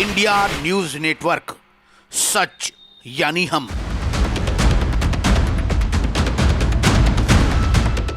India news network, सच यानी हम।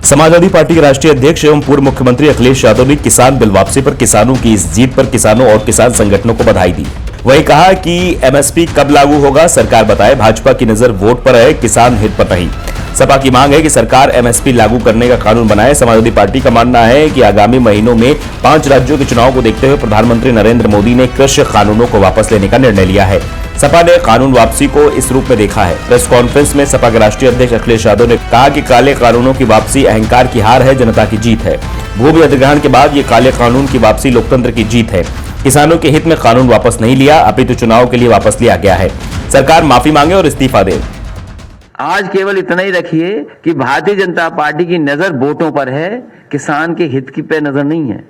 Samajwadi party के राष्ट्रीय अध्यक्ष एवं पूर्व मुख्यमंत्री अखिलेश यादव ने किसान बिल वापसी पर किसानों की इस जीत पर किसानों और किसान संगठनों को बधाई दी। वही कहा कि एमएसपी कब लागू होगा सरकार बताए, भाजपा की नजर वोट पर है, किसान हित पर नहीं। सपा की मांग है कि सरकार एमएसपी लागू करने का कानून बनाए। समाजवादी पार्टी का मानना है कि आगामी महीनों में 5 राज्यों के चुनाव को देखते हुए प्रधानमंत्री नरेंद्र मोदी ने कृषि कानूनों को वापस लेने का निर्णय लिया है। सपा ने कानून वापसी को इस रूप में देखा है। प्रेस कॉन्फ्रेंस में सपा के राष्ट्रीय अध्यक्ष अखिलेश यादव ने कहा कि काले कानूनों की वापसी अहंकार की हार है, जनता की जीत है। भूमि अधिग्रहण के बाद ये काले कानून की वापसी लोकतंत्र की जीत है। किसानों के हित में कानून वापस नहीं लिया, अपितु चुनाव के लिए वापस लिया गया है। सरकार माफी मांगे और इस्तीफा दे। आज केवल इतना ही रखिए कि भारतीय जनता पार्टी की नजर वोटों पर है, किसान के हित की पे नजर नहीं है।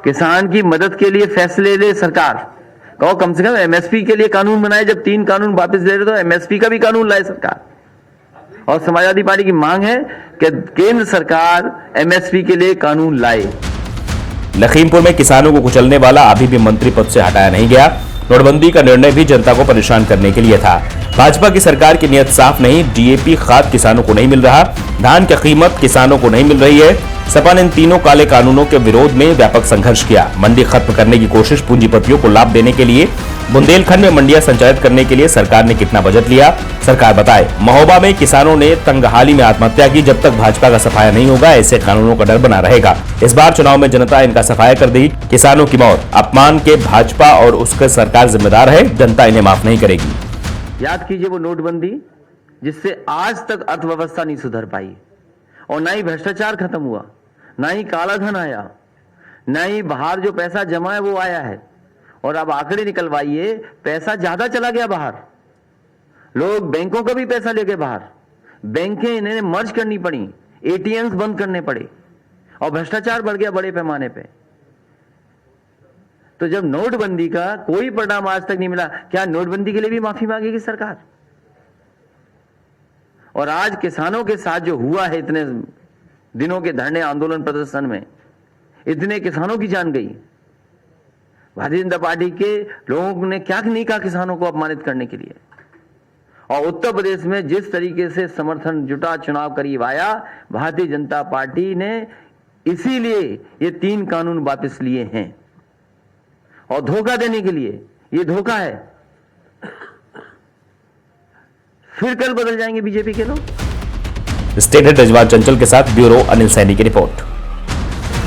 किसान की मदद के लिए फैसले ले सरकार। कहो कम से कम एमएसपी के लिए कानून बनाए। जब 3 कानून वापस ले रहे तो एमएसपी का भी कानून लाए सरकार। और समाजवादी पार्टी की मांग है कि केंद्र सरकार एमएसपी के लिए कानून लाए। लखीमपुर में किसानों को कुचलने वाला अभी भी मंत्री पद से हटाया नहीं गया। नोटबंदी का निर्णय भी जनता को परेशान करने के लिए था। भाजपा की सरकार की नीयत साफ नहीं। डीएपी खाद किसानों को नहीं मिल रहा, धान की कीमत किसानों को नहीं मिल रही है। सपा ने इन तीनों काले कानूनों के विरोध में व्यापक संघर्ष किया। मंडी खत्म करने की कोशिश, पूंजीपतियों को लाभ देने के लिए बुंदेलखंड में मंडियां संचालित करने के लिए सरकार ने कितना बजट लिया, सरकार बताए। महोबा में किसानों ने तंगहाली में आत्महत्या की। जब तक भाजपा का सफाया नहीं होगा, ऐसे कानूनों का डर बना रहेगा। इस बार चुनाव में जनता इनका सफाया कर देगी। किसानों की मौत, अपमान के भाजपा और उसका सरकार जिम्मेदार है। जनता इन्हें माफ नहीं करेगी। याद कीजिए वो नोटबंदी जिससे आज तक अर्थव्यवस्था नहीं सुधर पाई, और ना ही भ्रष्टाचार खत्म हुआ, ना ही काला धन आया, ना ही बाहर जो पैसा जमा है वो आया है। और अब आंकड़े निकलवाइए, पैसा ज्यादा चला गया बाहर। लोग बैंकों का भी पैसा ले गए बाहर। बैंकें इन्हें मर्ज करनी पड़ी, एटीएम्स बंद करने पड़े, और भ्रष्टाचार बढ़ गया बड़े पैमाने पे। तो जब नोटबंदी का कोई परिणाम आज तक नहीं मिला, क्या नोटबंदी के लिए भी माफी मांगेगी सरकार? और आज किसानों के साथ जो हुआ है, इतने दिनों के धरने आंदोलन प्रदर्शन में इतने किसानों की जान गई। भारतीय जनता पार्टी के लोगों ने क्या नहीं कहा किसानों को अपमानित करने के लिए। और उत्तर प्रदेश में जिस तरीके से समर्थन जुटा, चुनाव करीब आया, भारतीय जनता पार्टी ने इसीलिए ये 3 कानून वापस लिए हैं। और धोखा देने के लिए, ये धोखा है। फिर कल बदल जाएंगे बीजेपी के लोग। स्टेट हेड रजवान चंचल के साथ ब्यूरो अनिल सैनी की रिपोर्ट।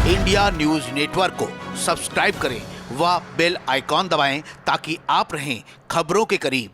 इंडिया न्यूज नेटवर्क को सब्सक्राइब करें व बेल आइकॉन दबाएं ताकि आप रहें खबरों के करीब।